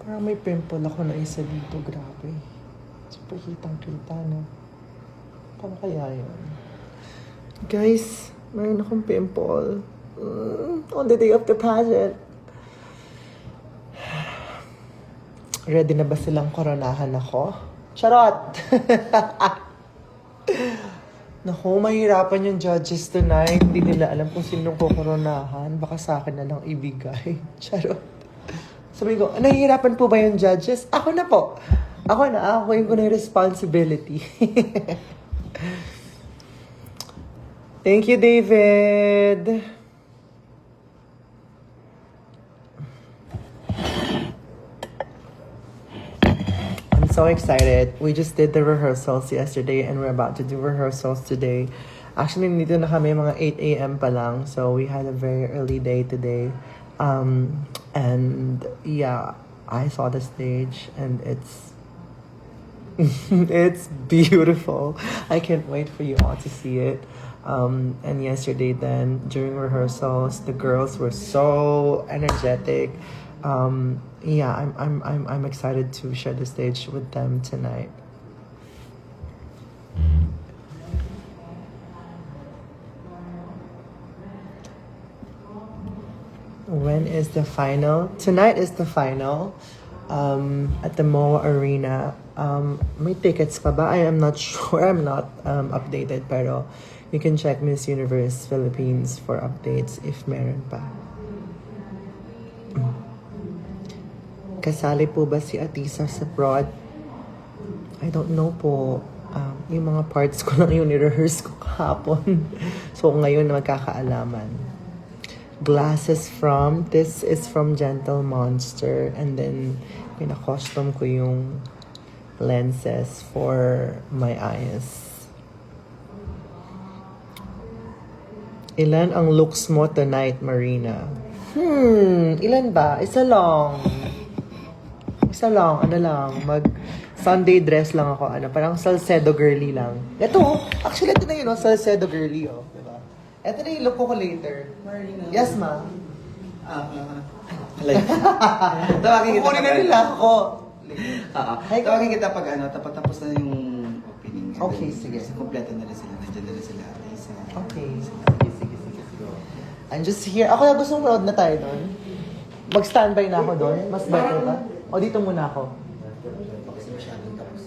Parang may pimple ako na isa dito, grabe. Super kitang-kita, no? Paano kaya yun? Guys, mayroon akong pimple. On the day of the pageant. Ready na ba silang koronahan ako? Charot! Naku, mahirapan yung judges tonight. Hindi nila alam kung sinong kukoronahan. Baka sa akin na lang ibigay. Charot. Sabi ko, nahihirapan po ba yung judges? Ako na po. Ako yung responsibility. Thank you, David. I'm so excited. We just did the rehearsals yesterday and we're about to do rehearsals today. Actually, nandito na kami mga 8 a.m. pa lang. So, we had a very early day today. And yeah, I saw the stage and it's it's beautiful. I can't wait for you all to see it. And yesterday then, during rehearsals, the girls were so energetic. Yeah, I'm excited to share the stage with them tonight. When is the final? Tonight is the final at the MOA Arena. May tickets pa ba? I am not sure. I'm not updated. Pero you can check Miss Universe Philippines for updates if meron pa. Kasali po ba si Atisa sa prod? I don't know po. Yung mga parts ko lang yung ni-rehearse ko kahapon. So ngayon magkakaalaman. Glasses from, this is from Gentle Monster, and then pina-custom ko yung lenses for my eyes. Ilan ang looks mo tonight, Marina? Ilan ba? Isa lang, ano lang, Sunday dress lang ako, parang Salcedo girly lang. Ito, actually ito na yun, Salcedo girly, diba? Ito na yung look ko later. Marina. Yes, ma. Tawagin kita. Kukunin na nila ako. Tawagin kita pag tapos na yung opening. Okay, sige. Kompleto na rin sila. Nandiyan na rin sila. Okay. Sige. I'm just here. Ako na gusto mong na tayo doon. Mag-standby na ako doon. Mas better ba? O dito muna ako.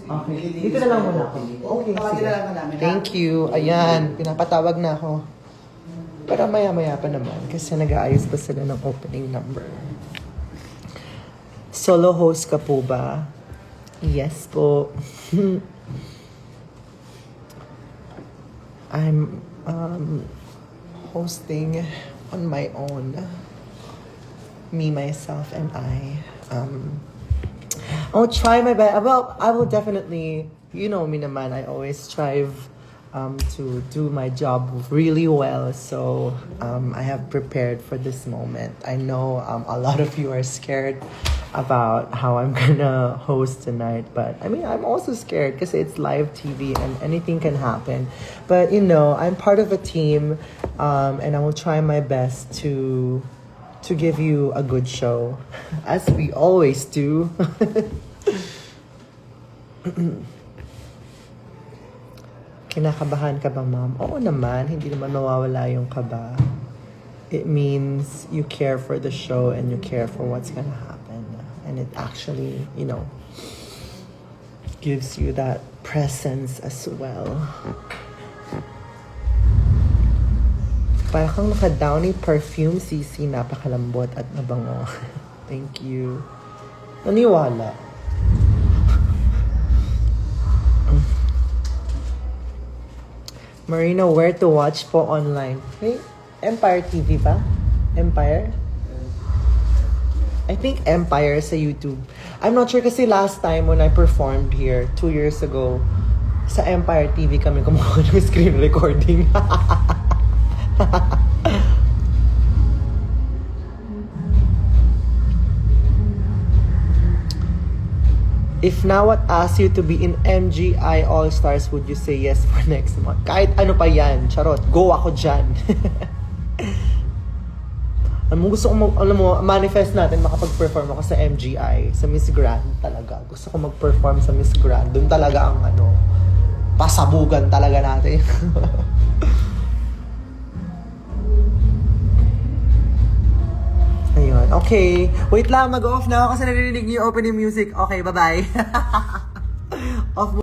Okay. Dito na lang muna ako. Okay, sige. Thank you. Ayan, pinapatawag na ako. Pero maya-maya pa naman kasi nag-aayos pa sila ng opening number. Solo host ka po ba? Yes po. I'm hosting on my own. Me, myself, and I. I'll try my best. Well, I will definitely, you know me naman, I always strive to do my job really well. So I have prepared for this moment. I know a lot of you are scared about how I'm gonna host tonight, but I mean, I'm also scared because it's live TV and anything can happen. But you know, I'm part of a team, and I will try my best to give you a good show, as we always do. Kinakabahan ka ba, ma'am? Oo naman, hindi naman mawawala yung kaba. It means you care for the show and you care for what's gonna happen. And it actually, you know, gives you that presence as well. Para kang naka-downy perfume, Sisi, napakalambot at mabango. Thank you. Naniwala. Marina, where to watch po online? Hey, Empire TV ba? Empire? I think Empire sa YouTube. I'm not sure kasi last time when I performed here, 2 years ago, sa Empire TV kami kumuha ng screen recording. If Nawat asks you to be in MGI All-Stars, would you say yes for next month? Kahit ano pa yan, charot, go ako dyan. alam mo, manifest natin makapag-perform ako sa MGI, sa Miss Grand talaga. Gusto ko mag-perform sa Miss Grand. Doon talaga ang pasabugan talaga natin. Ayun, okay. Wait lang, mag-off na ako kasi narinig niyo yung opening music. Okay, bye-bye. Off mo.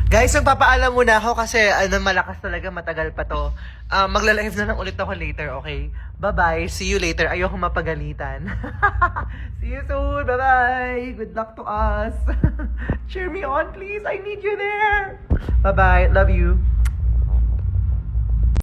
Guys, magpapaalam muna ako kasi malakas talaga, matagal pa to. Magla-live na lang ulit ako later, okay? Bye-bye, see you later. Ayoko mapagalitan. See you soon, bye-bye. Good luck to us. Cheer me on, please. I need you there. Bye-bye, love you.